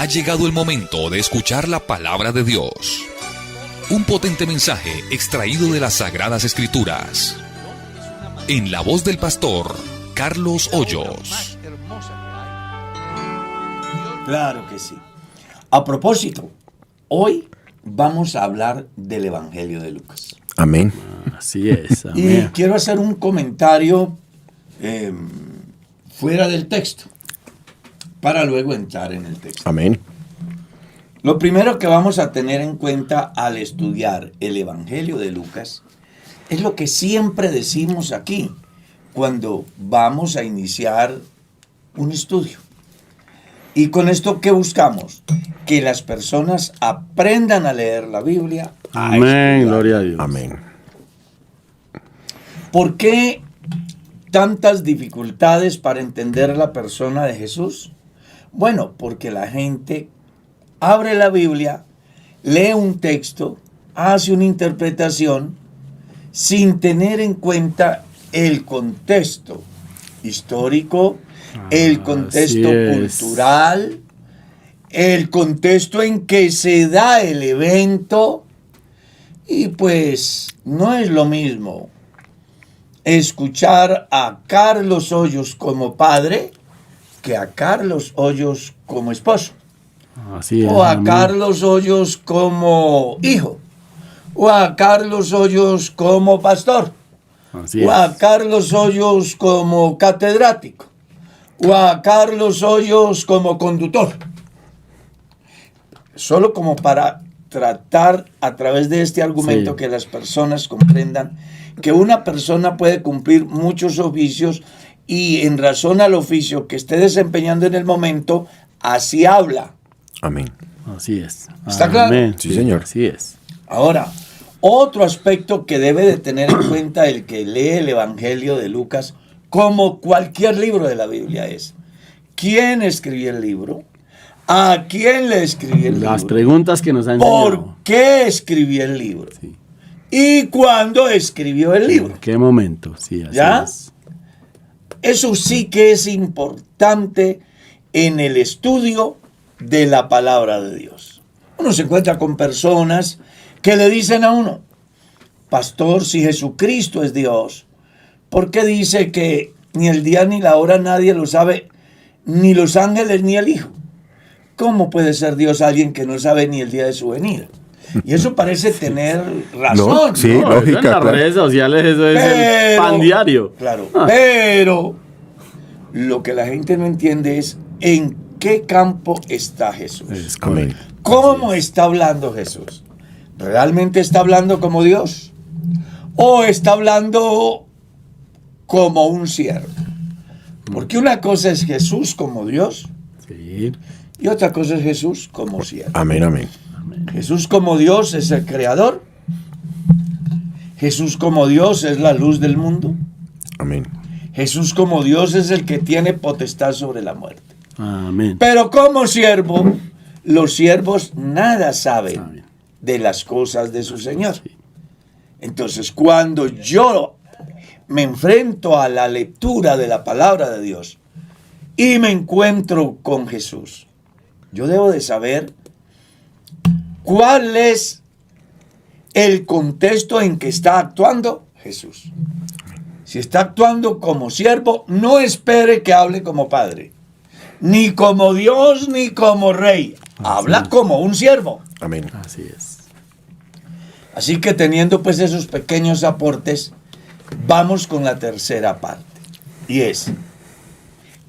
Ha llegado el momento de escuchar la palabra de Dios. Un potente mensaje extraído de las Sagradas Escrituras. En la voz del pastor Carlos Hoyos. Claro que sí. A propósito, hoy vamos a hablar del Evangelio de Lucas. Amén. Así es. Amén. Y quiero hacer un comentario fuera del texto, para luego entrar en el texto. Amén. Lo primero que vamos a tener en cuenta al estudiar el Evangelio de Lucas es lo que siempre decimos aquí cuando vamos a iniciar un estudio. Y con esto, ¿qué buscamos? Que las personas aprendan a leer la Biblia. Amén, gloria a Dios. Amén. ¿Por qué tantas dificultades para entender la persona de Jesús? Bueno, porque la gente abre la Biblia, lee un texto, hace una interpretación sin tener en cuenta el contexto histórico, el contexto cultural, el contexto en que se da el evento. Y pues no es lo mismo escuchar a Carlos Hoyos como padre que a Carlos Hoyos como esposo. Así es, O a amén. Carlos Hoyos como hijo. O a Carlos Hoyos como pastor. Así O a es. Carlos Hoyos como catedrático. O a Carlos Hoyos como conductor. Solo como para tratar a través de este argumento Sí. que las personas comprendan que una persona puede cumplir muchos oficios y en razón al oficio que esté desempeñando en el momento, así habla. Amén. Así es. ¿Está claro? Amén. Sí, señor. Así es. Ahora, otro aspecto que debe de tener en cuenta el que lee el Evangelio de Lucas, como cualquier libro de la Biblia, es ¿quién escribió el libro? ¿A quién le escribió el Las libro? preguntas que nos han enseñado. ¿Por qué escribió el libro? Sí. ¿Y cuándo escribió el libro? ¿En qué momento? Sí, así ¿Ya? es. Eso sí que es importante en el estudio de la palabra de Dios. Uno se encuentra con personas que le dicen a uno, pastor, si Jesucristo es Dios, ¿por qué dice que ni el día ni la hora nadie lo sabe, ni los ángeles ni el Hijo? ¿Cómo puede ser Dios alguien que no sabe ni el día de su venida? Y eso parece tener razón. No, sí. No, lógica, eso en las claro. redes sociales eso es el pan diario. Claro, Ah. pero lo que la gente no entiende es en qué campo está Jesús. Es Amén. correcto. ¿Cómo está hablando Jesús? ¿Realmente está hablando como Dios? ¿O está hablando como un siervo? Porque una cosa es Jesús como Dios Sí. y otra cosa es Jesús como siervo. Amén, amén. Jesús como Dios es el creador. Jesús como Dios es la luz del mundo. Amén. Jesús como Dios es el que tiene potestad sobre la muerte. Amén. Pero como siervo, los siervos nada saben Saben. de las cosas de su Señor. Entonces, cuando yo me enfrento a la lectura de la palabra de Dios y me encuentro con Jesús, yo debo de saber cuál es el contexto en que está actuando Jesús. Si está actuando como siervo, no espere que hable como padre, ni como Dios, ni como rey. Habla como un siervo. Amén. Así es. Así que teniendo pues esos pequeños aportes, vamos con la tercera parte. Y es,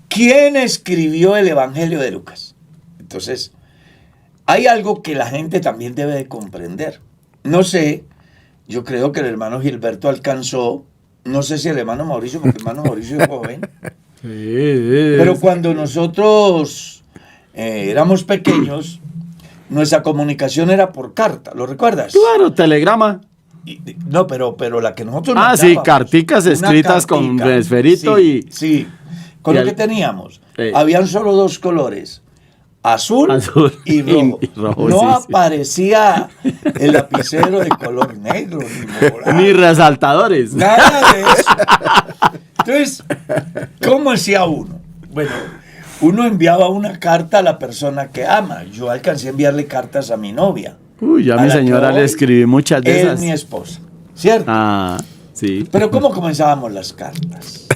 ¿quién escribió el Evangelio de Lucas? Entonces, hay algo que la gente también debe de comprender. No sé, yo creo que el hermano Gilberto alcanzó, no sé si el hermano Mauricio, porque el hermano Mauricio es joven, pero cuando nosotros éramos pequeños, nuestra comunicación era por carta, ¿lo recuerdas? Claro, telegrama. No, pero la que nosotros Ah, sí, mandábamos, carticas una escritas con cartica, esferito sí, y... Sí, con y lo al- que teníamos. Sí. Habían solo dos colores, azul y rojo. y rojo, No sí, sí. aparecía el lapicero de color negro, ni morado, Ni resaltadores. nada de eso. Entonces, ¿cómo hacía uno? Bueno, uno enviaba una carta a la persona que ama. Yo alcancé a enviarle cartas a mi novia. Uy, ya a mi la que señora le hoy escribí muchas de es esas. mi esposa, ¿cierto? Ah, sí. Pero ¿cómo comenzábamos las cartas?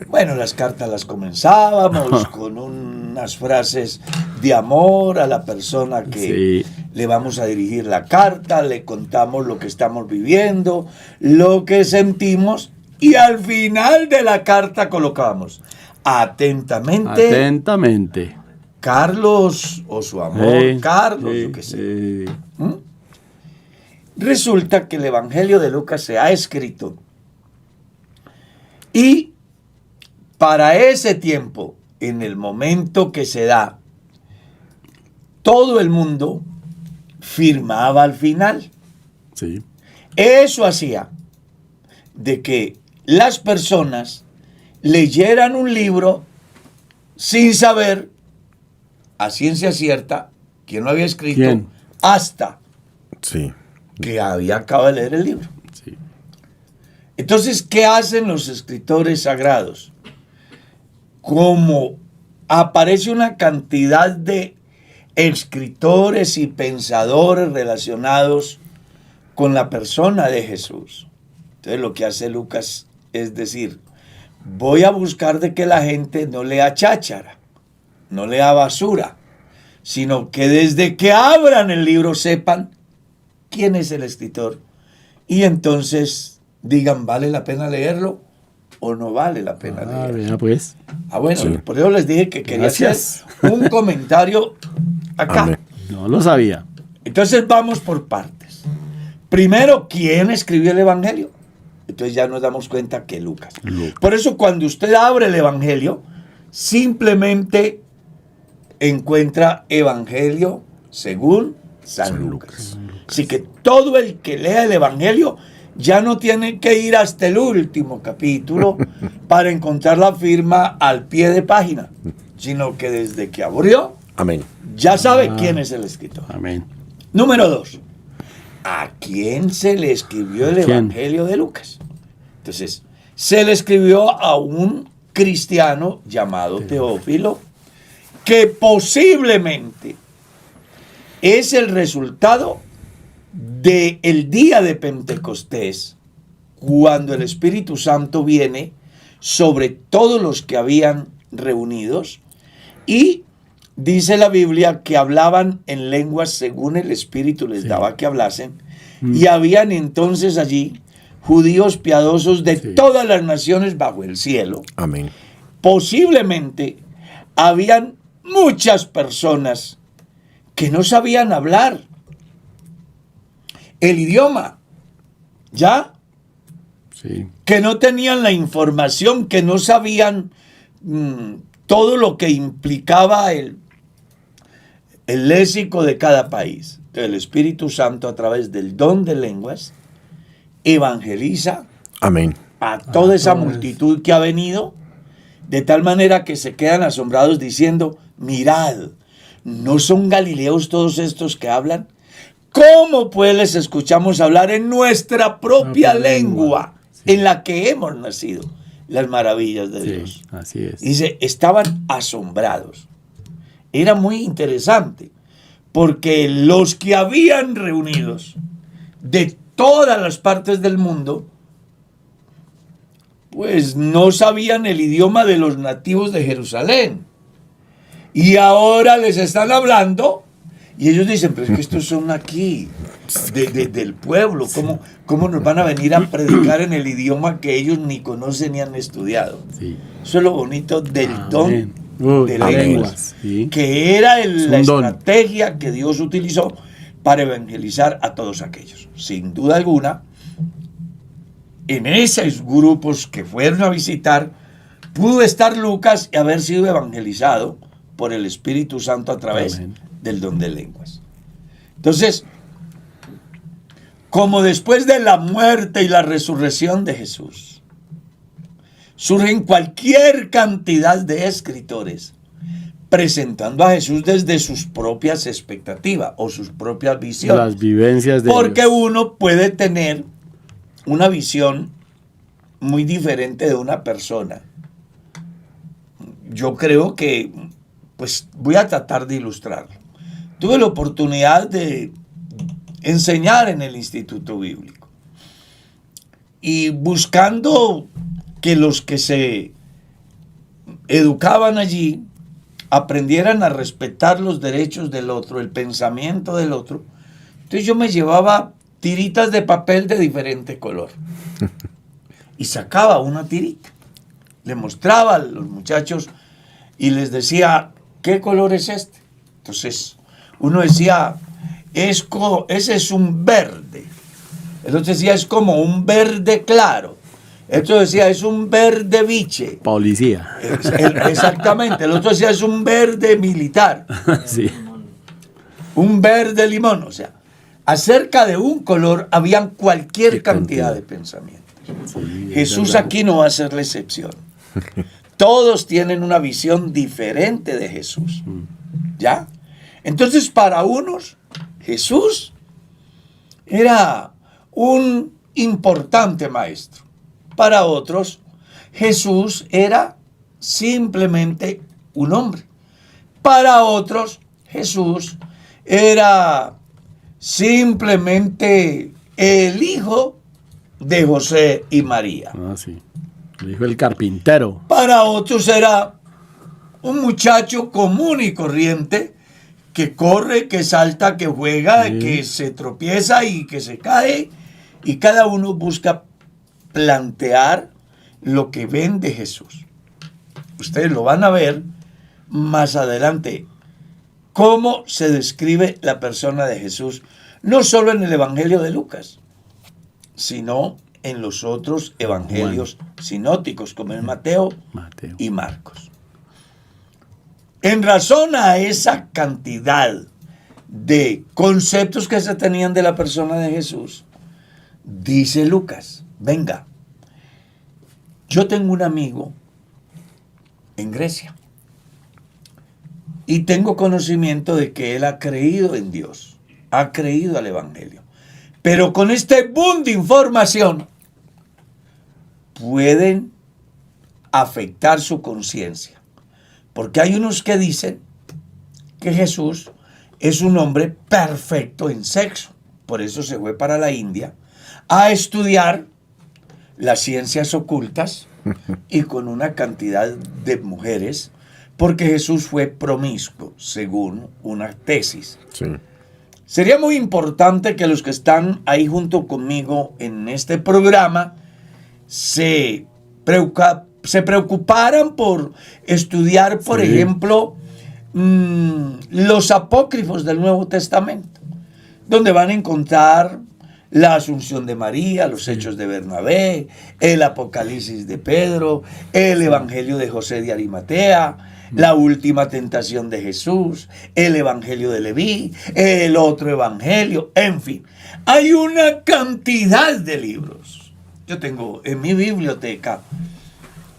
Bueno, las cartas las comenzábamos con unas frases de amor a la persona que Sí. le vamos a dirigir la carta, le contamos lo que estamos viviendo, lo que sentimos, y al final de la carta colocábamos atentamente Atentamente. Carlos, o su amor, Sí, Carlos, sí, yo qué sé. sí. Resulta que el Evangelio de Lucas se ha escrito y para ese tiempo, en el momento que se da, todo el mundo firmaba al final. Sí. Eso hacía de que las personas leyeran un libro sin saber a ciencia cierta quién lo había escrito, ¿Quién? hasta Sí. que había acabado de leer el libro. Sí. Entonces, ¿qué hacen los escritores sagrados? Como aparece una cantidad de escritores y pensadores relacionados con la persona de Jesús. Entonces, lo que hace Lucas es decir, voy a buscar de que la gente no lea cháchara, no lea basura, sino que desde que abran el libro sepan quién es el escritor y entonces digan, ¿vale la pena leerlo o no vale la pena Ah, leerlo? vea pues. Bueno, Sí. por eso les dije que quería Gracias. hacer un comentario acá. Amén. No lo sabía. Entonces vamos por partes. Primero, ¿quién escribió el Evangelio? Entonces ya nos damos cuenta que Lucas. Por eso cuando usted abre el Evangelio, simplemente encuentra Evangelio según San Lucas. Así que todo el que lea el Evangelio ya no tiene que ir hasta el último capítulo para encontrar la firma al pie de página, sino que desde que abrió Amén. ya sabe quién es el escritor. Amén. Número 2. ¿A quién se le escribió el ¿Quién? Evangelio de Lucas? Entonces, se le escribió a un cristiano llamado Teófilo, que posiblemente es el resultado del día de Pentecostés, cuando el Espíritu Santo viene sobre todos los que habían reunidos y dice la Biblia que hablaban en lenguas según el Espíritu les daba que hablasen, y habían entonces allí judíos piadosos de Sí. todas las naciones bajo el cielo. Amén. Posiblemente habían muchas personas que no sabían hablar el idioma, ¿ya? Sí. Que no tenían la información, que no sabían todo lo que implicaba el léxico de cada país. El Espíritu Santo, a través del don de lenguas, evangeliza Amén. a toda esa multitud que ha venido, de tal manera que se quedan asombrados diciendo, mirad, ¿no son galileos todos estos que hablan? ¿Cómo pues les escuchamos hablar en nuestra propia lengua, Sí. en la que hemos nacido? Las maravillas de Sí, Dios. así es. Dice, estaban asombrados. Era muy interesante, porque los que habían reunidos de todas las partes del mundo, pues no sabían el idioma de los nativos de Jerusalén. Y ahora les están hablando, y ellos dicen, pero es que estos son aquí, del pueblo, ¿cómo nos van a venir a predicar en el idioma que ellos ni conocen ni han estudiado? Sí. Eso es lo bonito del Amén. don Uy, de amén. lenguas, Sí. que era Es la un don. estrategia que Dios utilizó para evangelizar a todos aquellos. Sin duda alguna, en esos grupos que fueron a visitar, pudo estar Lucas y haber sido evangelizado por el Espíritu Santo a través Amén. del don de lenguas. Entonces, como después de la muerte y la resurrección de Jesús, surgen cualquier cantidad de escritores presentando a Jesús desde sus propias expectativas o sus propias visiones. Las vivencias de Porque Dios. uno puede tener una visión muy diferente de una persona. Yo creo que pues voy a tratar de ilustrarlo. Tuve la oportunidad de enseñar en el Instituto Bíblico y buscando que los que se educaban allí aprendieran a respetar los derechos del otro, el pensamiento del otro. Entonces yo me llevaba tiritas de papel de diferente color y sacaba una tirita, le mostraba a los muchachos y les decía, ¿qué color es este? Entonces uno decía, ese es un verde. El otro decía, es como un verde claro. El otro decía, es un verde biche. Policía. Exactamente. El otro decía, es un verde militar. Sí. Un verde limón. O sea, acerca de un color habían cualquier cantidad de pensamientos. Sí, Jesús aquí no va a ser la excepción. Todos tienen una visión diferente de Jesús. ¿Ya? Entonces, para unos, Jesús era un importante maestro. Para otros, Jesús era simplemente un hombre. Para otros, Jesús era simplemente el hijo de José y María. Ah, sí. El hijo del carpintero. Para otros era un muchacho común y corriente que corre, que salta, que juega, sí, que se tropieza y que se cae. Y cada uno busca plantear lo que ven de Jesús. Ustedes lo van a ver más adelante, cómo se describe la persona de Jesús, no solo en el Evangelio de Lucas, sino en los otros evangelios sinópticos, como en Mateo y Marcos. En razón a esa cantidad de conceptos que se tenían de la persona de Jesús, dice Lucas, venga, yo tengo un amigo en Grecia y tengo conocimiento de que él ha creído en Dios, ha creído al Evangelio, pero con este boom de información pueden afectar su conciencia, porque hay unos que dicen que Jesús es un hombre perfecto en sexo, por eso se fue para la India a estudiar las ciencias ocultas y con una cantidad de mujeres, porque Jesús fue promiscuo, según una tesis. Sí. Sería muy importante que los que están ahí junto conmigo en este programa se preocuparan por estudiar, por ejemplo, los apócrifos del Nuevo Testamento, donde van a encontrar la Asunción de María, los Hechos de Bernabé, el Apocalipsis de Pedro, el Evangelio de José de Arimatea, la última tentación de Jesús, el Evangelio de Leví, el otro Evangelio, en fin. Hay una cantidad de libros. Yo tengo en mi biblioteca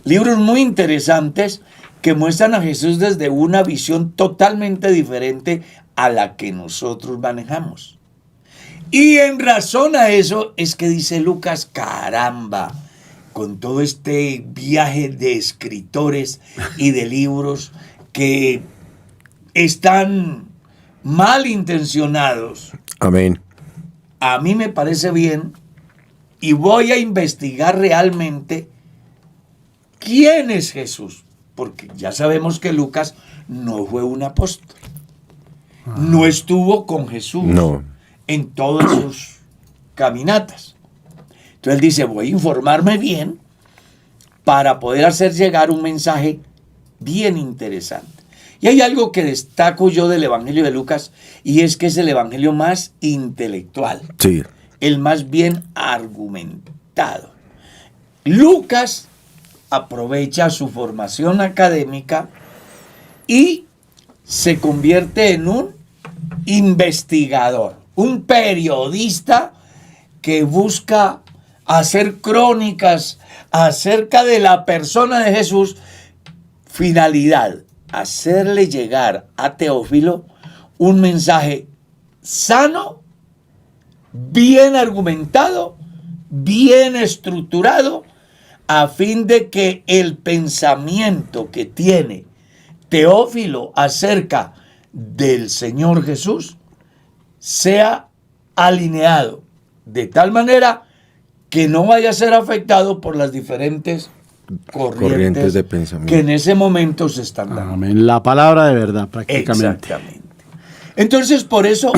libros muy interesantes que muestran a Jesús desde una visión totalmente diferente a la que nosotros manejamos. Y en razón a eso es que dice Lucas, caramba, con todo este viaje de escritores y de libros que están mal intencionados. Amén. A mí me parece bien y voy a investigar realmente quién es Jesús, porque ya sabemos que Lucas no fue un apóstol, no estuvo con Jesús. No. En todas sus caminatas. Entonces él dice, voy a informarme bien para poder hacer llegar un mensaje bien interesante. Y hay algo que destaco yo del Evangelio de Lucas, y es que es el Evangelio más intelectual, Sí. el más bien argumentado. Lucas aprovecha su formación académica y se convierte en un investigador, un periodista que busca hacer crónicas acerca de la persona de Jesús. Finalidad, hacerle llegar a Teófilo un mensaje sano, bien argumentado, bien estructurado, a fin de que el pensamiento que tiene Teófilo acerca del Señor Jesús sea alineado de tal manera que no vaya a ser afectado por las diferentes corrientes de pensamiento que en ese momento se están dando. Amén. La palabra de verdad, prácticamente. Exactamente. Entonces, por eso,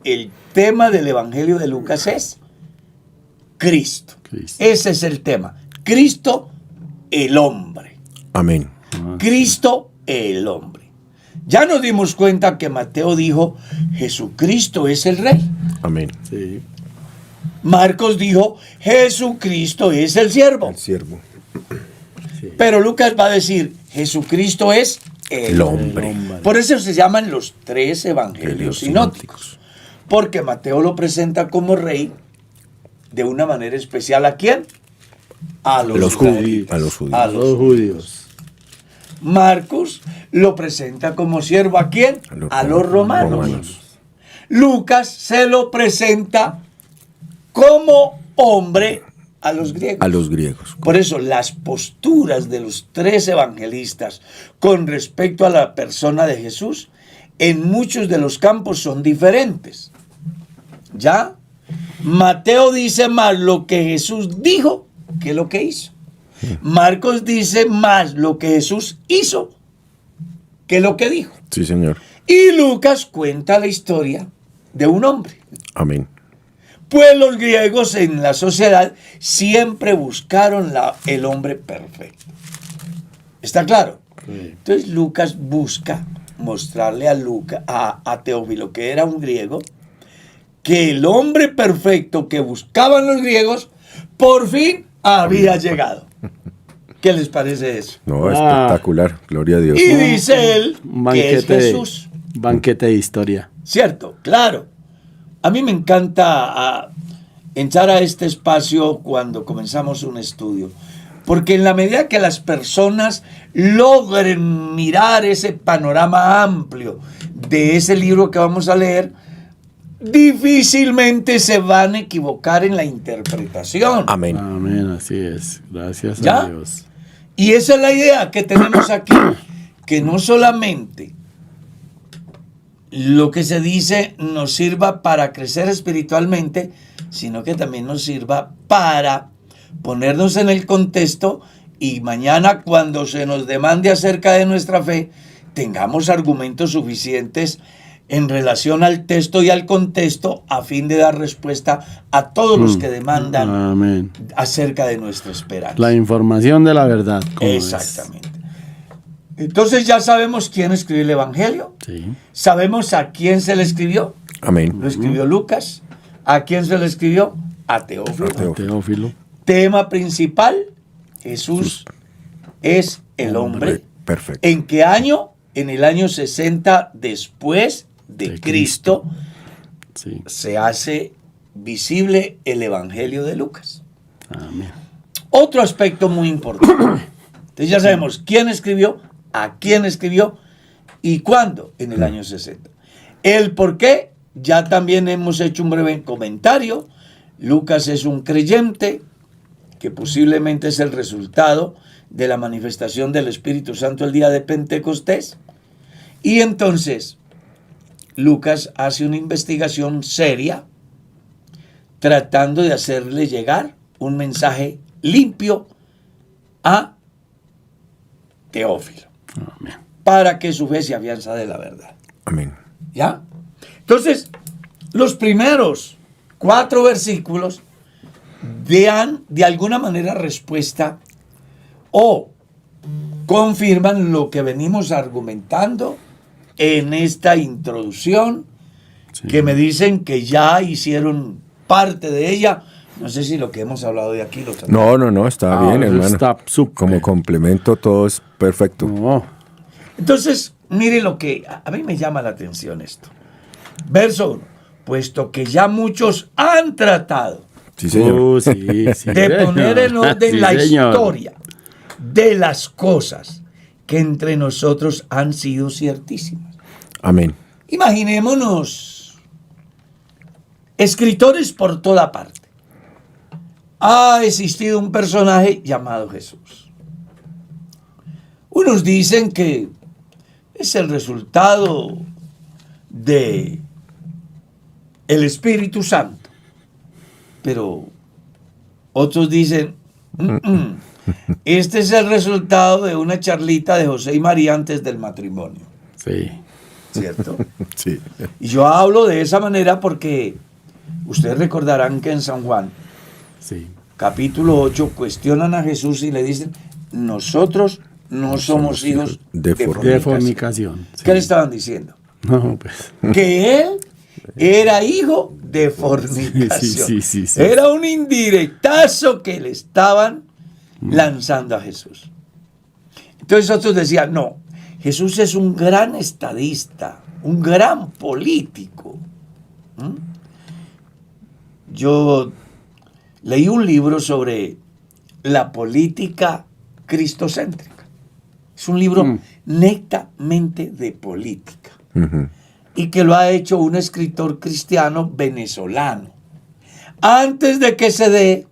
el tema del Evangelio de Lucas es Cristo. Cristo. Ese es el tema. Cristo, el hombre. Amén. Cristo, el hombre. Ya nos dimos cuenta que Mateo dijo, Jesucristo es el Rey. Amén. Sí. Marcos dijo, Jesucristo es el siervo. El siervo. Pero Lucas va a decir, Jesucristo es el hombre. Por eso se llaman los tres evangelios sinópticos. Porque Mateo lo presenta como rey de una manera especial. ¿A quién? A los judíos. A los judíos. A Los judíos. Marcos lo presenta como siervo. ¿A quién? A los romanos. Lucas se lo presenta como hombre a los griegos. A los griegos. Por eso las posturas de los tres evangelistas con respecto a la persona de Jesús en muchos de los campos son diferentes. ¿Ya? Mateo dice más lo que Jesús dijo que lo que hizo. Marcos dice más lo que Jesús hizo que lo que dijo. Sí, Señor. Y Lucas cuenta la historia de un hombre. Amén. Pues los griegos en la sociedad siempre buscaron el hombre perfecto. ¿Está claro? Sí. Entonces Lucas busca mostrarle a Teófilo, que era un griego, que el hombre perfecto que buscaban los griegos por fin había llegado. ¿Qué les parece eso? No, espectacular. Gloria a Dios. Y dice él Un que es Jesús. banquete de historia. Cierto, claro. A mí me encanta entrar a este espacio cuando comenzamos un estudio, porque en la medida que las personas logren mirar ese panorama amplio de ese libro que vamos a leer, difícilmente se van a equivocar en la interpretación. Amén. Amén, así es. Gracias ¿Ya? a Dios. Y esa es la idea que tenemos aquí, que no solamente lo que se dice nos sirva para crecer espiritualmente, sino que también nos sirva para ponernos en el contexto y mañana cuando se nos demande acerca de nuestra fe, tengamos argumentos suficientes en relación al texto y al contexto a fin de dar respuesta a todos los que demandan Amén. acerca de nuestra esperanza. La información de la verdad. ¿Cómo es? Exactamente. Entonces ya sabemos quién escribió el Evangelio, Sí. sabemos a quién se le escribió, Amén. lo escribió Lucas, a quién se le escribió, a Teófilo. A Teófilo. Tema principal, Jesús es el hombre. Perfecto. ¿En qué año? En el año 60 después de Cristo Sí. se hace visible el Evangelio de Lucas. Amén. Otro aspecto muy importante. Entonces ya sabemos quién escribió, a quién escribió y cuándo en el año 60. El por qué, ya también hemos hecho un breve comentario. Lucas es un creyente que posiblemente es el resultado de la manifestación del Espíritu Santo el día de Pentecostés. Y entonces Lucas hace una investigación seria tratando de hacerle llegar un mensaje limpio a Teófilo, Amén. para que su fe se afianza de la verdad. Amén. ¿Ya? Entonces, los primeros 4 versículos dan de alguna manera respuesta o confirman lo que venimos argumentando en esta introducción, Sí. que me dicen que ya hicieron parte de ella. No sé si lo que hemos hablado de aquí lo No, está bien, eso hermano. está súper. Como complemento todo es perfecto. No. Entonces, mire lo que a mí me llama la atención esto. Verso 1. Puesto que ya muchos han tratado Sí, señor. Sí, sí, de señor. poner en orden Sí, la señor. historia de las cosas que entre nosotros han sido ciertísimas. Amén. Imaginémonos escritores por toda parte. Ha existido un personaje llamado Jesús. Unos dicen que es el resultado de el Espíritu Santo. Pero otros dicen, este es el resultado de una charlita de José y María antes del matrimonio. Sí. ¿Cierto? Sí. Y yo hablo de esa manera porque ustedes recordarán que en San Juan, Sí. capítulo 8, cuestionan a Jesús y le dicen, nosotros no somos hijos de de fornicación. De fornicación. Sí. ¿Qué le estaban diciendo? No, pues. Que él era hijo de fornicación. Sí. Era un indirectazo que le estaban lanzando a Jesús. Entonces otros decían, no, Jesús es un gran estadista, un gran político. Yo leí un libro sobre la política cristocéntrica. Es un libro netamente de política. Ujú. Y que lo ha hecho un escritor cristiano venezolano. Antes de que se dé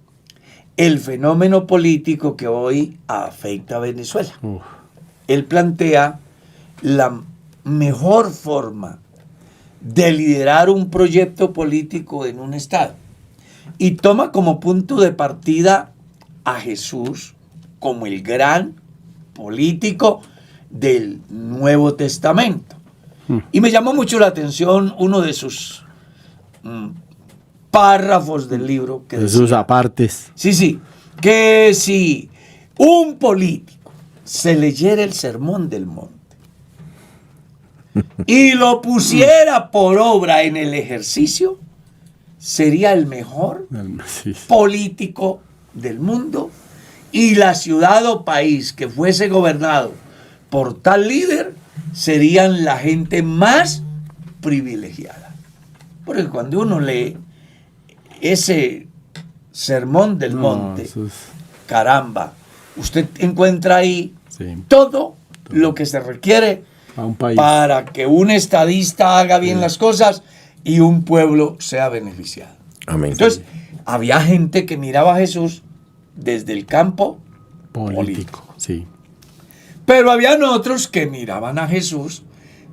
el fenómeno político que hoy afecta a Venezuela. Uf. Él plantea la mejor forma de liderar un proyecto político en un estado. Y toma como punto de partida a Jesús como el gran político del Nuevo Testamento. Y me llamó mucho la atención uno de sus párrafos del libro que De sus decía, apartes. sí, que si un político se leyera el Sermón del Monte y lo pusiera por obra en el ejercicio, sería el mejor Sí. político del mundo, y la ciudad o país que fuese gobernado por tal líder serían la gente más privilegiada. Porque cuando uno lee ese Sermón del Monte, eso es- caramba, usted encuentra ahí Sí. todo lo que se requiere A un país. para que un estadista haga bien las cosas y un pueblo sea beneficiado. Amén. Entonces, había gente que miraba a Jesús desde el campo Político. Sí. pero habían otros que miraban a Jesús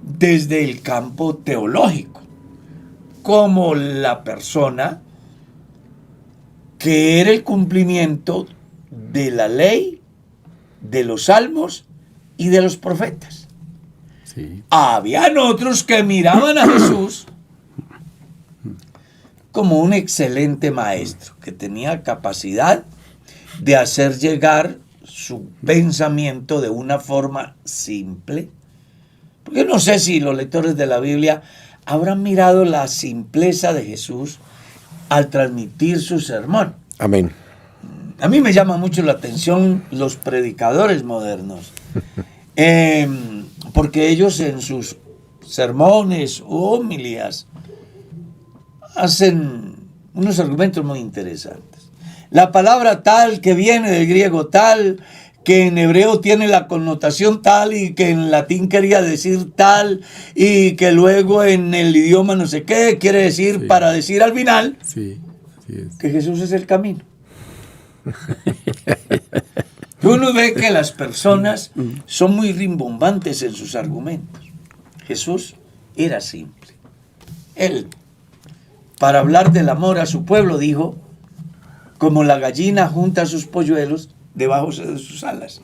desde el campo teológico, como la persona que era el cumplimiento de la ley, de los salmos y de los profetas. Sí. Habían otros que miraban a Jesús como un excelente maestro, que tenía capacidad de hacer llegar su pensamiento de una forma simple. Porque no sé si los lectores de la Biblia habrán mirado la simpleza de Jesús al transmitir su sermón. Amén. A mí me llama mucho la atención los predicadores modernos, porque ellos en sus sermones o homilías hacen unos argumentos muy interesantes. La palabra tal, que viene del griego tal, que en hebreo tiene la connotación tal y que en latín quería decir tal y que luego en el idioma no sé qué quiere decir, Sí. para decir al final Sí. Así es. que Jesús es el camino. Uno ve que las personas son muy rimbombantes en sus argumentos. Jesús era simple. Él, para hablar del amor a su pueblo, dijo, como la gallina junta sus polluelos debajo de sus alas.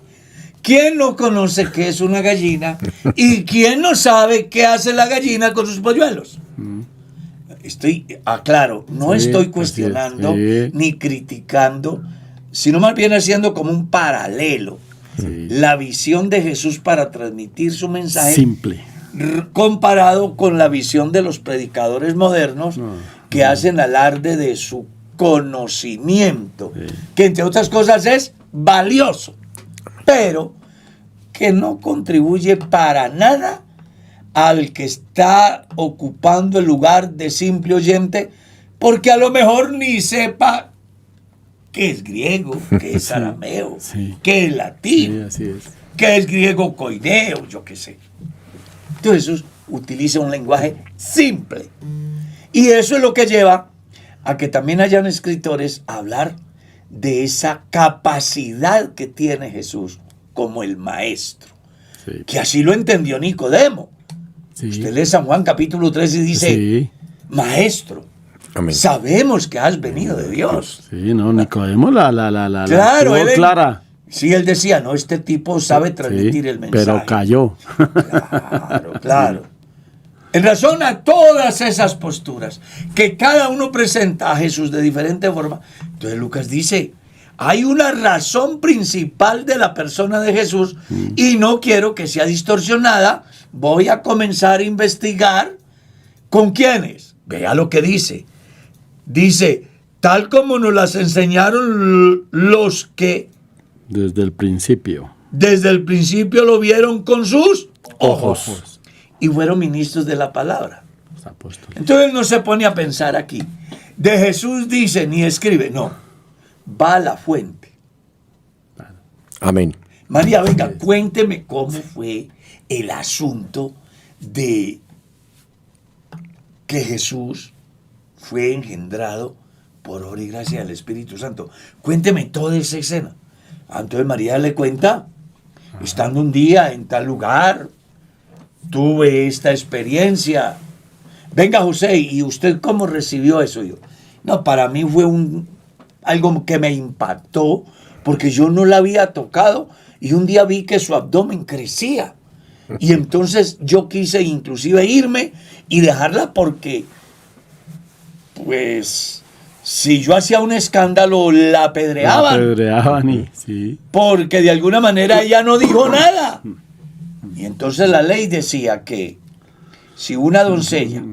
¿Quién no conoce qué es una gallina? ¿Y quién no sabe qué hace la gallina con sus polluelos? Aclaro, no Sí, estoy así cuestionando es, sí. ni criticando, sino más bien haciendo como un paralelo. Sí. La visión de Jesús para transmitir su mensaje Simple. comparado con la visión de los predicadores modernos que hacen alarde de su conocimiento, que entre otras cosas es valioso, pero que no contribuye para nada al que está ocupando el lugar de simple oyente, porque a lo mejor ni sepa qué es griego, qué es arameo, sí. qué es Sí, latín, así es. qué es griego koineo, yo qué sé. Entonces Jesús utiliza un lenguaje simple. Y eso es lo que lleva a que también hayan escritores a hablar de esa capacidad que tiene Jesús como el maestro. Sí. que así lo entendió Nicodemo. Sí. Usted lee San Juan capítulo 3 y dice, Sí. Maestro, Amén. sabemos que has venido de Dios. Sí, no, Nicodemo la Claro, tuvo él, clara. sí, él decía, no, este tipo sabe transmitir Sí, el mensaje. pero cayó. Claro, claro. En razón a todas esas posturas que cada uno presenta a Jesús de diferente forma, entonces Lucas dice, hay una razón principal de la persona de Jesús y no quiero que sea distorsionada. Voy a comenzar a investigar con quiénes. Vea lo que dice. Dice, tal como nos las enseñaron los que Desde el principio. desde el principio lo vieron con sus Ojos. y fueron ministros de la palabra. Los apóstoles. Entonces no se pone a pensar aquí. De Jesús dice ni escribe, no. Va a la fuente. Amén. María, venga, cuénteme cómo fue el asunto de que Jesús fue engendrado por obra y gracia del Espíritu Santo. Cuénteme toda esa escena. Entonces María le cuenta, estando un día en tal lugar, tuve esta experiencia. Venga, José, ¿y usted cómo recibió eso? Yo, no, para mí fue algo que me impactó, porque yo no la había tocado, y un día vi que su abdomen crecía. Y entonces yo quise inclusive irme y dejarla porque, pues, si yo hacía un escándalo, la apedreaban. Apedreaban y sí. Porque de alguna manera ella no dijo nada. Y entonces la ley decía que si una doncella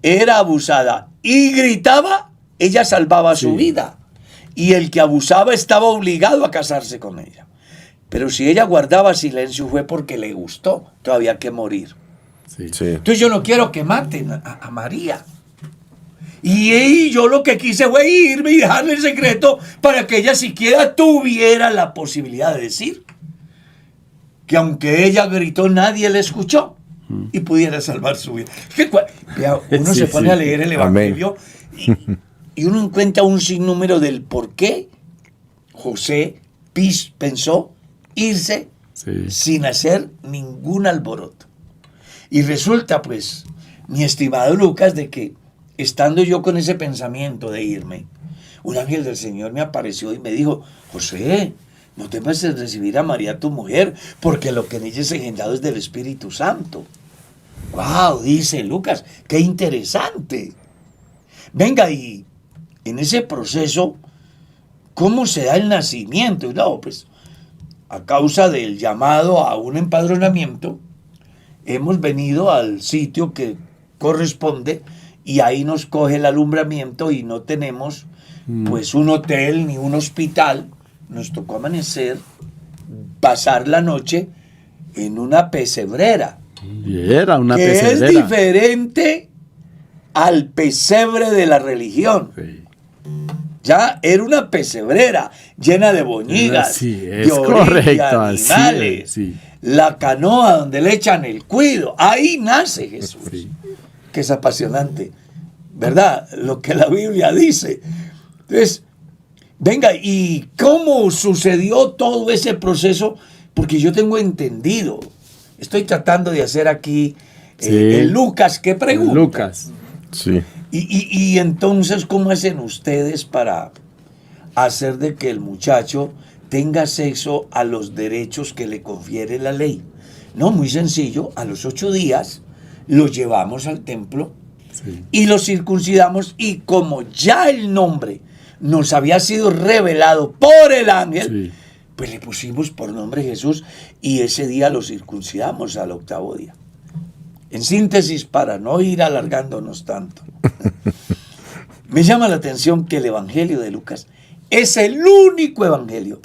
era abusada y gritaba, ella salvaba su vida. Y el que abusaba estaba obligado a casarse con ella. Pero si ella guardaba silencio fue porque le gustó. Todavía que morir. Sí. Sí. Entonces yo no quiero que maten a María. Y yo lo que quise fue irme y dejarle el secreto para que ella siquiera tuviera la posibilidad de decir que aunque ella gritó nadie le escuchó y pudiera salvar su vida. Vea, uno Sí, se pone sí. a leer el Evangelio y uno encuentra un sinnúmero del por qué José pensó irse Sí. sin hacer ningún alboroto. Y resulta, pues, mi estimado Lucas, de que estando yo con ese pensamiento de irme, un ángel del Señor me apareció y me dijo, José, no temas de recibir a María tu mujer, porque lo que en ella es engendrado es del Espíritu Santo. ¡Wow! Dice Lucas, qué interesante. Venga, y en ese proceso, ¿cómo se da el nacimiento? No, pues, a causa del llamado a un empadronamiento, hemos venido al sitio que corresponde y ahí nos coge el alumbramiento y no tenemos pues un hotel ni un hospital. Nos tocó amanecer, pasar la noche en una pesebrera, Y era una que es pesebrera. diferente al pesebre de la religión. Sí. Ya era una pesebrera llena de boñigas, Así es, de orillas, correcto, así animales. es, sí. La canoa donde le echan el cuido. Ahí nace Jesús. Sí. Que es apasionante, ¿verdad? Lo que la Biblia dice. Entonces, venga, ¿y cómo sucedió todo ese proceso? Porque yo tengo entendido. Estoy tratando de hacer aquí Sí. el Lucas que pregunta. Lucas. Sí. Y entonces, ¿cómo hacen ustedes para hacer de que el muchacho tenga acceso a los derechos que le confiere la ley? No, muy sencillo. A los 8 días lo llevamos al templo Sí. y lo circuncidamos, y como ya el nombre nos había sido revelado por el ángel, Sí. pues le pusimos por nombre Jesús, y ese día lo circuncidamos al 8º día. En síntesis, para no ir alargándonos tanto, me llama la atención que el Evangelio de Lucas es el único evangelio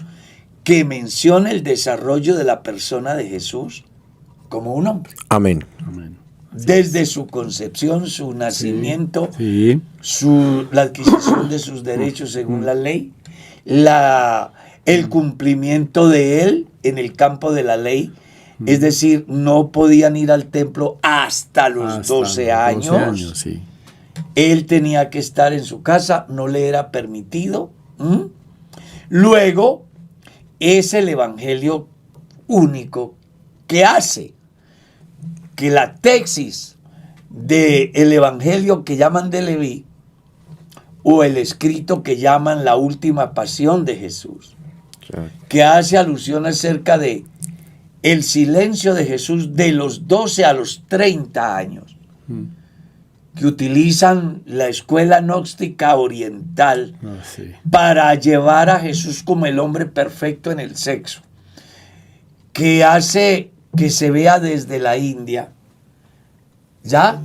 que menciona el desarrollo de la persona de Jesús como un hombre. Amén. Amén. Desde su concepción, su nacimiento, Sí. la adquisición de sus derechos según la ley, el cumplimiento de él en el campo de la ley. Es decir, no podían ir al templo hasta los Hasta 12 los años. sí. Él tenía que estar en su casa, no le era permitido. Luego, es el evangelio único que hace que la tesis del evangelio que llaman de Leví o el escrito que llaman la última pasión de Jesús, que hace alusión acerca de el silencio de Jesús de los 12 a los 30 años, que utilizan la escuela gnóstica oriental para llevar a Jesús como el hombre perfecto en el sexo, que hace que se vea desde la India, ya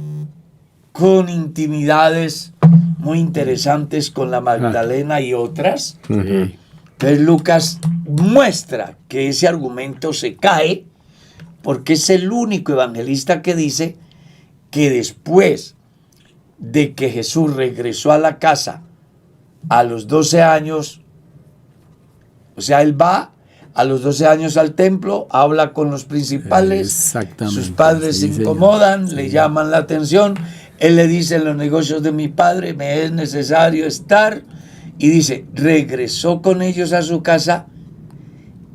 con intimidades muy interesantes con la Magdalena y otras. Entonces Lucas muestra que ese argumento se cae porque es el único evangelista que dice que después de que Jesús regresó a la casa a los 12 años, o sea, él va a los 12 años al templo, habla con los principales, sus padres se incomodan, le llaman la atención, él le dice: en los negocios de mi padre me es necesario estar, y dice, regresó con ellos a su casa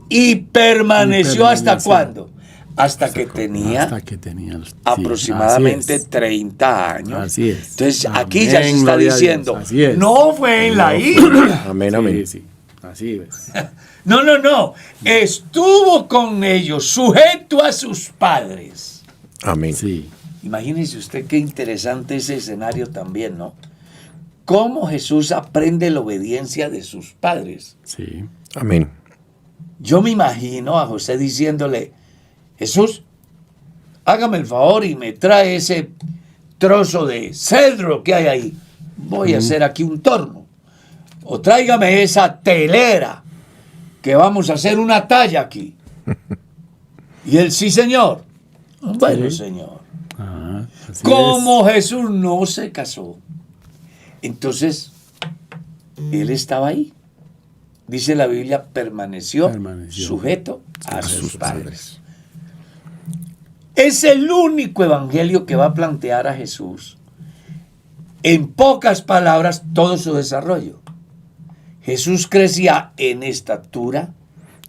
y permaneció ¿hasta cuándo? Hasta que tenía aproximadamente 30 años. Así es. Entonces aquí ya se está diciendo, no fue en la isla. Amén, amén. Sí. Así es. No. Estuvo con ellos, sujeto a sus padres. Amén. Sí. Imagínese usted qué interesante ese escenario también, ¿no? Cómo Jesús aprende la obediencia de sus padres. Sí. Amén. Yo me imagino a José diciéndole: Jesús, hágame el favor y me trae ese trozo de cedro que hay ahí. Voy a hacer aquí un torno. O tráigame esa telera, que vamos a hacer una talla aquí. Y él: sí, señor. Bueno, señor. Como Jesús no se casó, entonces él estaba ahí. Dice la Biblia, permaneció sujeto a sus padres. Es el único evangelio que va a plantear a Jesús, en pocas palabras, todo su desarrollo. Jesús crecía en estatura,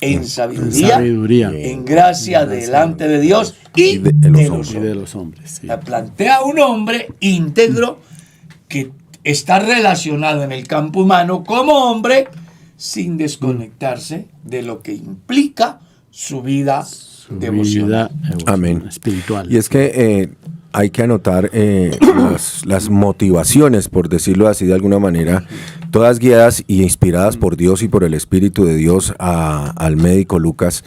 en sabiduría, en gracia delante de Dios y de los hombres. Sí. Plantea un hombre íntegro que está relacionado en el campo humano como hombre, sin desconectarse de lo que implica su vida devocional. Amén. Espiritual. Y es que hay que anotar las motivaciones, por decirlo así de alguna manera, todas guiadas y inspiradas por Dios y por el Espíritu de Dios al médico Lucas,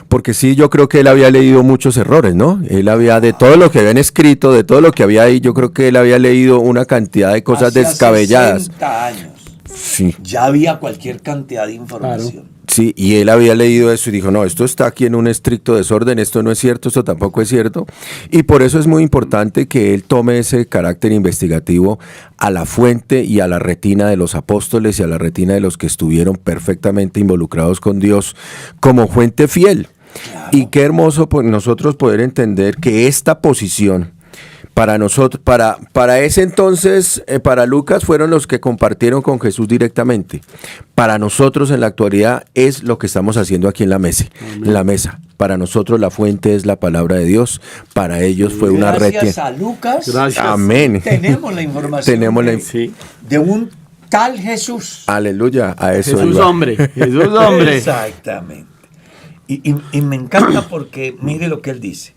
porque sí, yo creo que él había leído muchos errores, ¿no? Él había, de todo lo que habían escrito, de todo lo que había ahí, yo creo que él había leído una cantidad de cosas descabelladas. 60 años. Sí. Ya había cualquier cantidad de información. Claro. Sí, y él había leído eso y dijo, no, esto está aquí en un estricto desorden, esto no es cierto, esto tampoco es cierto. Y por eso es muy importante que él tome ese carácter investigativo a la fuente y a la retina de los apóstoles y a la retina de los que estuvieron perfectamente involucrados con Dios como fuente fiel. Claro. Y qué hermoso pues, nosotros poder entender que esta posición para nosotros, para ese entonces, para Lucas fueron los que compartieron con Jesús directamente. Para nosotros en la actualidad es lo que estamos haciendo aquí en la mesa. En la mesa. Para nosotros la fuente es la palabra de Dios. Para ellos fue una red. Gracias a Lucas. Gracias. Amén. Tenemos la información de un tal Jesús. Aleluya. A eso Jesús iba. Hombre. Jesús hombre. Exactamente. Y me encanta porque mire lo que él dice.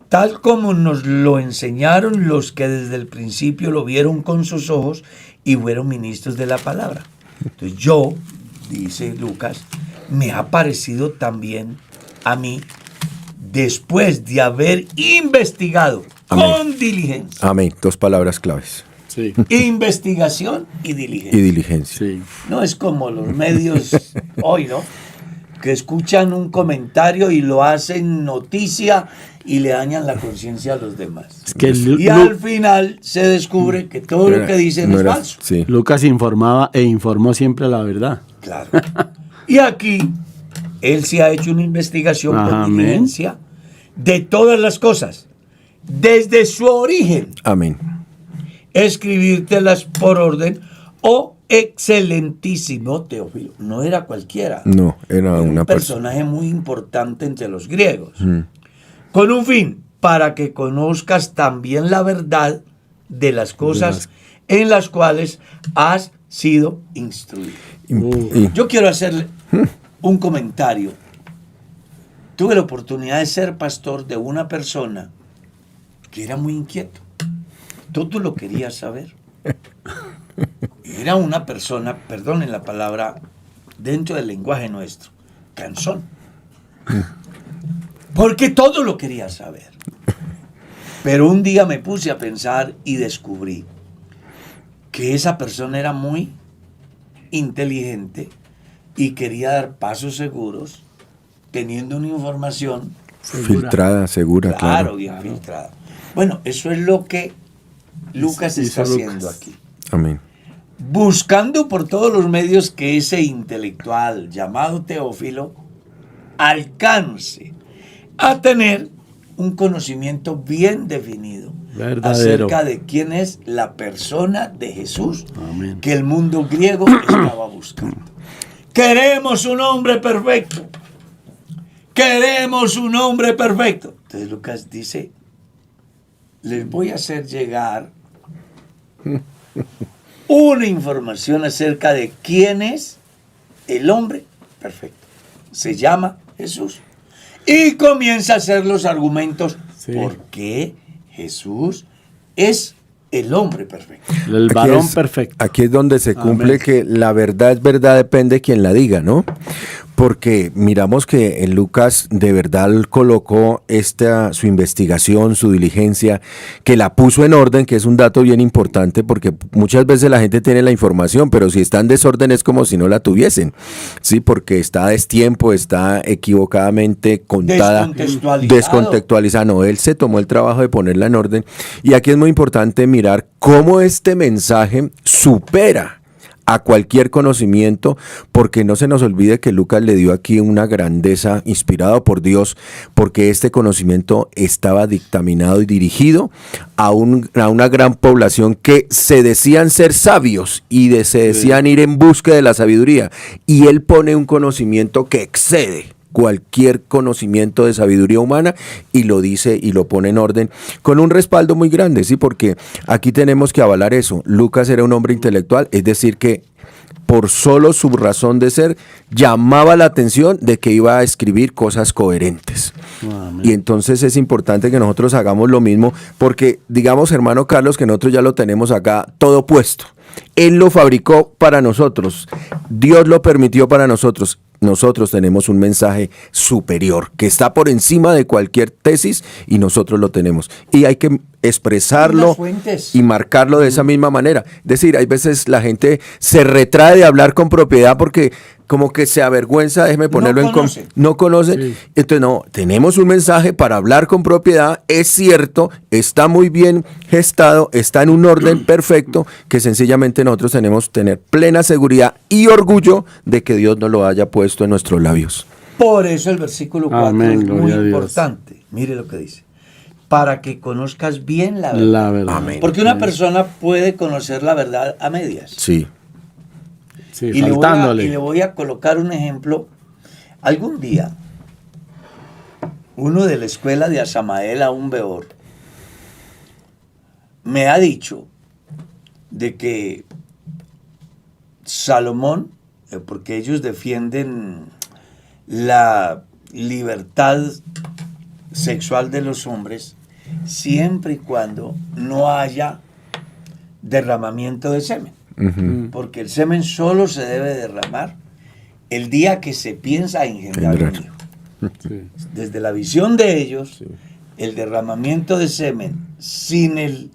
Tal como nos lo enseñaron los que desde el principio lo vieron con sus ojos y fueron ministros de la palabra. Entonces yo, dice Lucas, me ha parecido también a mí, después de haber investigado con diligencia. Amén. Dos palabras claves. Sí. Investigación y diligencia. Y diligencia. Sí. No es como los medios hoy, ¿no? Que escuchan un comentario y lo hacen noticia y le dañan la conciencia a los demás. Es que y al final se descubre que todo lo que dicen es falso. Sí. Lucas informaba e informó siempre la verdad. Claro. Y aquí él sí ha hecho una investigación con diligencia de todas las cosas, desde su origen. Amén. Escribírtelas por orden o excelentísimo Teófilo. No era cualquiera. No, era un una personaje muy importante entre los griegos. Con un fin, para que conozcas también la verdad de las cosas en las cuales has sido instruido. Yo quiero hacerle un comentario. Tuve la oportunidad de ser pastor de una persona que era muy inquieto. Todo lo quería saber. Era una persona, perdonen la palabra, dentro del lenguaje nuestro, cansón. Porque todo lo quería saber. Pero un día me puse a pensar y descubrí que esa persona era muy inteligente y quería dar pasos seguros teniendo una información filtrada, segura, claro. bien filtrada. Bueno, eso es lo que Lucas está haciendo aquí. Amén. Buscando por todos los medios que ese intelectual llamado Teófilo alcance a tener un conocimiento bien definido verdadero acerca de quién es la persona de Jesús. Amén. Que el mundo griego estaba buscando. Queremos un hombre perfecto. Queremos un hombre perfecto. Entonces Lucas dice, les voy a hacer llegar una información acerca de quién es el hombre perfecto. Se llama Jesús. Y comienza a hacer los argumentos por qué Jesús es el hombre perfecto. El varón perfecto. Aquí es donde se cumple Amén. que la verdad es verdad, depende de quien la diga, ¿no? Porque miramos que en Lucas de verdad colocó su investigación, su diligencia, que la puso en orden, que es un dato bien importante, porque muchas veces la gente tiene la información, pero si está en desorden es como si no la tuviesen, ¿sí? Porque está a destiempo, está equivocadamente contada, descontextualizada. No, él se tomó el trabajo de ponerla en orden. Y aquí es muy importante mirar cómo este mensaje supera a cualquier conocimiento, porque no se nos olvide que Lucas le dio aquí una grandeza inspirada por Dios, porque este conocimiento estaba dictaminado y dirigido a una gran población que se decían ser sabios y se decían ir en busca de la sabiduría, y él pone un conocimiento que excede cualquier conocimiento de sabiduría humana y lo dice y lo pone en orden con un respaldo muy grande, ¿sí? Porque aquí tenemos que avalar eso. Lucas era un hombre intelectual, es decir que por solo su razón de ser llamaba la atención de que iba a escribir cosas coherentes. Amén. Y entonces es importante que nosotros hagamos lo mismo, porque digamos, hermano Carlos, que nosotros ya lo tenemos acá todo puesto. Él lo fabricó para nosotros, Dios lo permitió para nosotros. Nosotros tenemos un mensaje superior que está por encima de cualquier tesis y nosotros lo tenemos. Y hay que expresarlo y marcarlo de esa misma manera. Es decir, hay veces la gente se retrae de hablar con propiedad porque como que se avergüenza, déjeme ponerlo no conoce. Sí. Entonces, no, tenemos un mensaje para hablar con propiedad, es cierto, está muy bien gestado, está en un orden perfecto, que sencillamente nosotros tenemos que tener plena seguridad y orgullo de que Dios nos lo haya puesto en nuestros labios. Por eso el versículo 4 Amén, es muy importante. Mire lo que dice. Para que conozcas bien la verdad. La verdad. Amén. Porque una persona puede conocer la verdad a medias. Sí. Sí, y le voy a colocar un ejemplo. Algún día, uno de la escuela de Asamael Aún Beor me ha dicho de que Salomón, porque ellos defienden la libertad sexual de los hombres, siempre y cuando no haya derramamiento de semen. Porque el semen solo se debe derramar el día que se piensa engendrar un hijo. Sí. Desde la visión de ellos, el derramamiento de semen sin el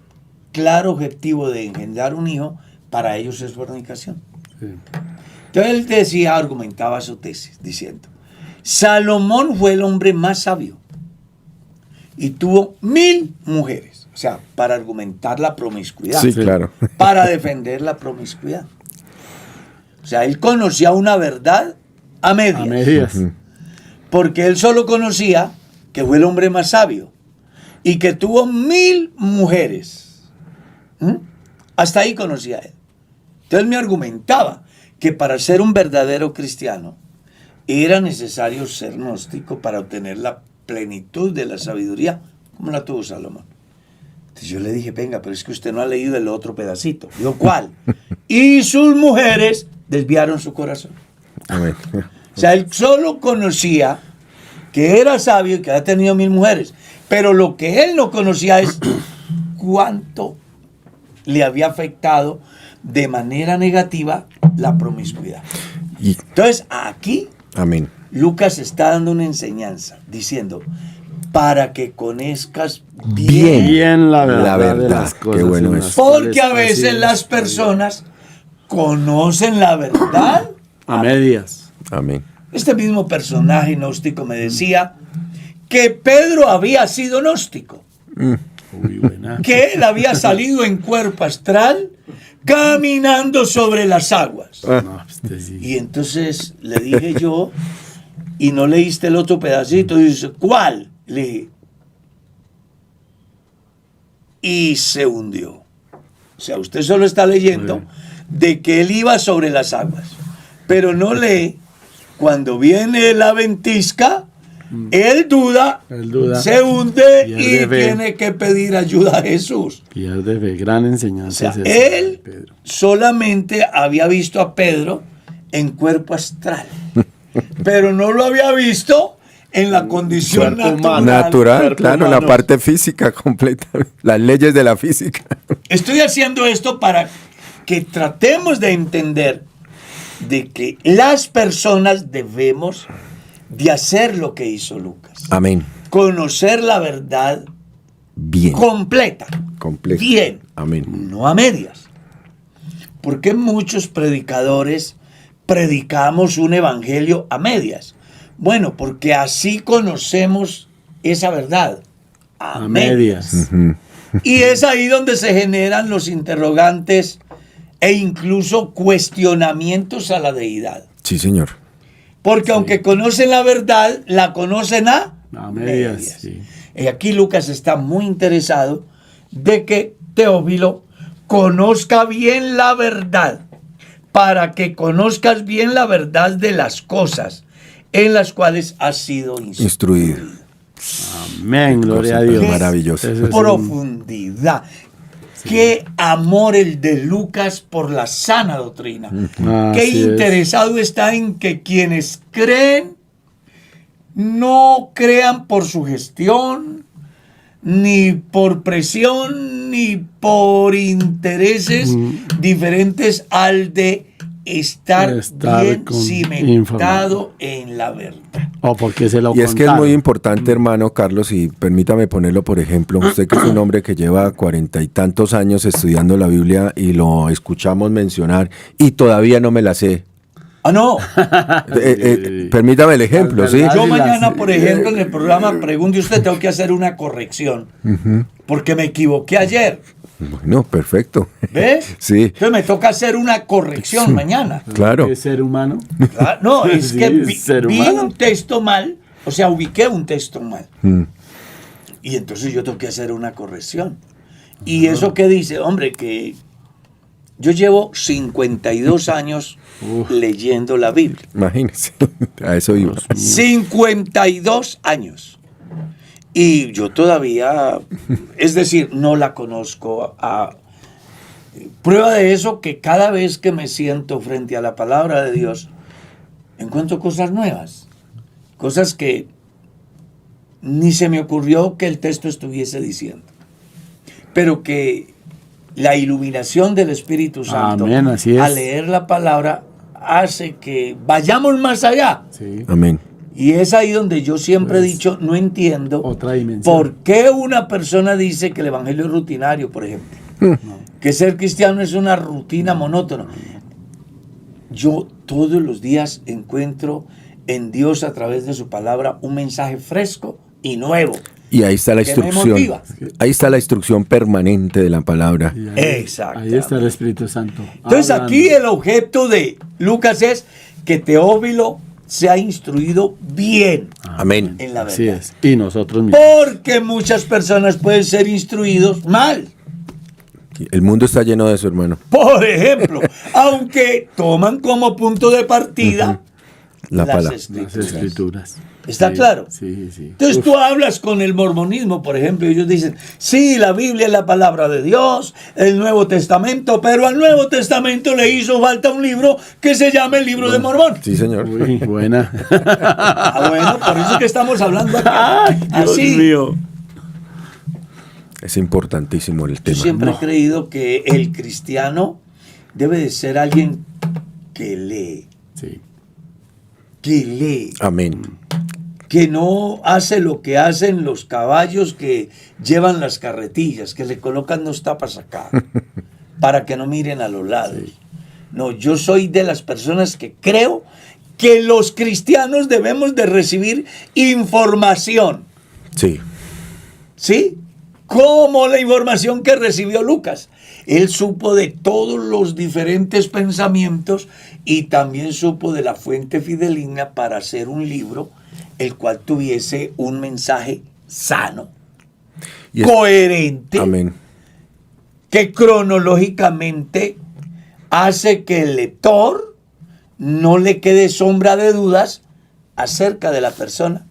claro objetivo de engendrar un hijo, para ellos es fornicación. Sí. Entonces él argumentaba su tesis diciendo, Salomón fue el hombre más sabio y tuvo 1000 mujeres. O sea, para argumentar la promiscuidad. Sí, claro. Para defender la promiscuidad. O sea, él conocía una verdad a medias. A medias. Porque él solo conocía que fue el hombre más sabio y que tuvo 1000 mujeres. Hasta ahí conocía él. Entonces me argumentaba que para ser un verdadero cristiano era necesario ser gnóstico para obtener la plenitud de la sabiduría, como la tuvo Salomón. Entonces yo le dije, venga, pero es que usted no ha leído el otro pedacito. Digo, ¿cuál? Y sus mujeres desviaron su corazón. Amén. O sea, él solo conocía que era sabio y que había tenido 1000 mujeres. Pero lo que él no conocía es cuánto le había afectado de manera negativa la promiscuidad. Y, Entonces, aquí amén. Lucas está dando una enseñanza diciendo, para que conozcas bien. Bien la La verdad, de verdad, las qué cosas. bueno en es. las Porque a cuales veces así las es. personas conocen la verdad A medias. Amén. Este mismo personaje gnóstico me decía que Pedro había sido gnóstico, Uy, buena. que él había salido en cuerpo astral caminando sobre las aguas. No, este sí. Y entonces le dije yo, y no leíste el otro pedacito, y dice, ¿cuál? Le dije, y se hundió. O sea, usted solo está leyendo de que él iba sobre las aguas, pero no lee cuando viene la ventisca, él duda, se hunde pierde y fe. tiene que pedir ayuda a Jesús. Pierde fe. Gran O enseñanza. sea, es esa, él Pedro. solamente había visto a Pedro en cuerpo astral, pero no lo había visto en la condición Cuerpo humano. natural. Natural, claro, la humano. parte física completa, las leyes de la física. Estoy haciendo esto para que tratemos de entender de que las personas debemos de hacer lo que hizo Lucas. Amén. Conocer la verdad Bien. completa. Completo. Bien. Amén. No a medias. Porque muchos predicadores predicamos un evangelio a medias. Bueno, porque así conocemos esa verdad. A medias. Y es ahí donde se generan los interrogantes e incluso cuestionamientos a la deidad. Sí, señor. Porque aunque conocen la verdad, la conocen a medias. Sí. Y aquí Lucas está muy interesado de que Teófilo conozca bien la verdad, para que conozcas bien la verdad de las cosas en las cuales has sido Instruido. Amén, gloria a Dios. Maravilloso. Ese es Profundidad. Qué amor el de Lucas por la sana doctrina. Qué Así es. interesado está en que quienes creen no crean por sugestión, ni por presión, ni por intereses diferentes al de estar bien cimentado en la verdad. O porque se lo Y es que es contaron. muy importante, hermano Carlos, y permítame ponerlo por ejemplo, usted que es un hombre que lleva 40 y tantos años estudiando la Biblia y lo escuchamos mencionar y todavía no me la sé. Ah, no. Permítame el ejemplo, ¿sí? Yo mañana, por ejemplo, en el programa Pregunte Usted, tengo que hacer una corrección. Porque me equivoqué ayer. Bueno, perfecto. ¿Ves? Sí, Entonces me toca hacer una corrección mañana. claro. ¿Es ser humano? Ah, no, es Sí, que es ser vi humano. un texto mal, o sea, ubiqué un texto mal. Y entonces yo tengo que hacer una corrección. Y eso que dice, hombre, que yo llevo 52 años leyendo la Biblia. Imagínese, a eso iba. 52 años. Y yo todavía, es decir, no la conozco. Prueba de eso que cada vez que me siento frente a la palabra de Dios, encuentro cosas nuevas. Cosas que ni se me ocurrió que el texto estuviese diciendo. Pero que la iluminación del Espíritu Santo Amén, así es. al leer la palabra hace que vayamos más allá. Sí. Amén. Y es ahí donde yo siempre he Pues, dicho, no entiendo otra dimensión. por qué una persona dice que el evangelio es rutinario, por ejemplo. Que ser cristiano es una rutina monótona. Yo todos los días encuentro en Dios a través de su palabra un mensaje fresco y nuevo. Y ahí está la que me instrucción. motiva. Ahí está la instrucción permanente de la palabra. Y ahí Exactamente. está el Espíritu Santo. Entonces hablando. aquí el objeto de Lucas es que Teófilo se ha instruido bien Amén. en la verdad. Así es. Y nosotros mismos. Porque muchas personas pueden ser instruidos mal. El mundo está lleno de eso, hermano. Por ejemplo, aunque toman como punto de partida La las palabra. Las escrituras. escrituras. ¿Está Sí, claro? Sí, sí. Entonces tú hablas con el mormonismo, por ejemplo, y ellos dicen, sí, la Biblia es la palabra de Dios, el Nuevo Testamento, pero al Nuevo Testamento le hizo falta un libro que se llama el Libro de Mormón. Sí, señor. Uy, buena. Ah, bueno, por eso es que estamos hablando aquí. Dios Así. mío. Es importantísimo el Yo tema. siempre he creído que el cristiano debe de ser alguien que lee, Sí. Amén. que no hace lo que hacen los caballos que llevan las carretillas, que le colocan dos tapas acá, para que no miren a los lados. Sí. No, yo soy de las personas que creo que los cristianos debemos de recibir información, Sí. ¿sí? Como la información que recibió Lucas. Él supo de todos los diferentes pensamientos y también supo de la fuente fidedigna para hacer un libro el cual tuviese un mensaje sano, Y es- coherente, Amén. que cronológicamente hace que el lector no le quede sombra de dudas acerca de la persona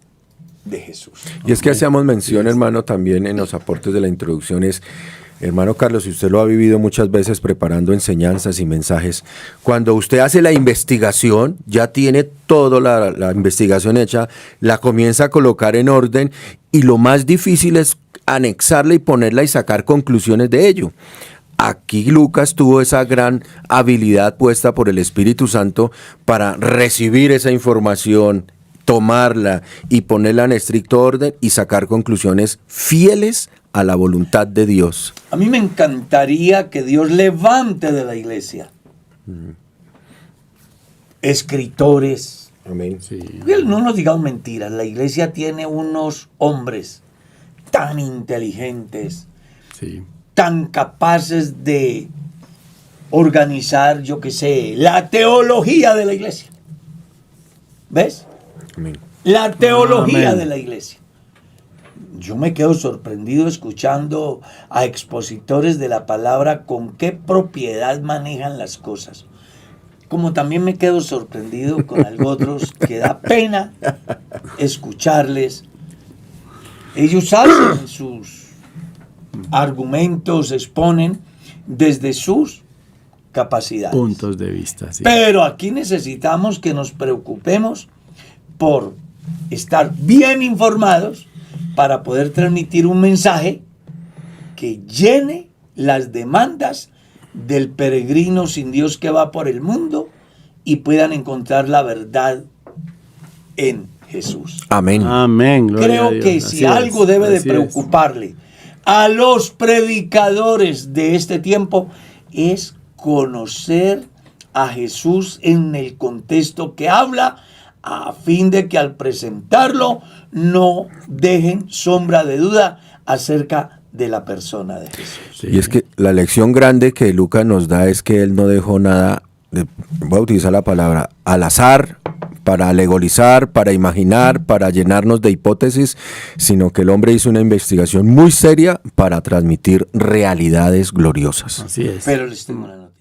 de Jesús. Y es que hacíamos mención, hermano, también en los aportes de la introducción es, hermano Carlos, si usted lo ha vivido muchas veces preparando enseñanzas y mensajes, cuando usted hace la investigación, ya tiene toda la investigación hecha, la comienza a colocar en orden y lo más difícil es anexarla y ponerla y sacar conclusiones de ello. Aquí Lucas tuvo esa gran habilidad puesta por el Espíritu Santo para recibir esa información, tomarla y ponerla en estricto orden y sacar conclusiones fieles a la voluntad de Dios. A mí me encantaría que Dios levante de la iglesia escritores. Amén. Sí. No nos digamos mentiras, la iglesia tiene unos hombres tan inteligentes, Sí. tan capaces de organizar, yo qué sé, la teología de la iglesia. ¿Ves? Amén. La teología Amén. de la iglesia. Yo me quedo sorprendido escuchando a expositores de la palabra con qué propiedad manejan las cosas. Como también me quedo sorprendido con algo otros que da pena escucharles. Ellos hacen sus argumentos, exponen desde sus capacidades. Puntos de vista, sí. Pero aquí necesitamos que nos preocupemos por estar bien informados para poder transmitir un mensaje que llene las demandas del peregrino sin Dios que va por el mundo y puedan encontrar la verdad en Jesús. Amén. Amén. Gloria a Creo Dios. que Así si es, algo debe de así es. preocuparle a los predicadores de este tiempo es conocer a Jesús en el contexto que habla, a fin de que al presentarlo no dejen sombra de duda acerca de la persona de Jesús. Sí. Y es que la lección grande que Lucas nos da es que él no dejó nada, voy a utilizar la palabra, al azar, para alegorizar, para imaginar, para llenarnos de hipótesis, sino que el hombre hizo una investigación muy seria para transmitir realidades gloriosas. Así es. Pero les tengo una noticia.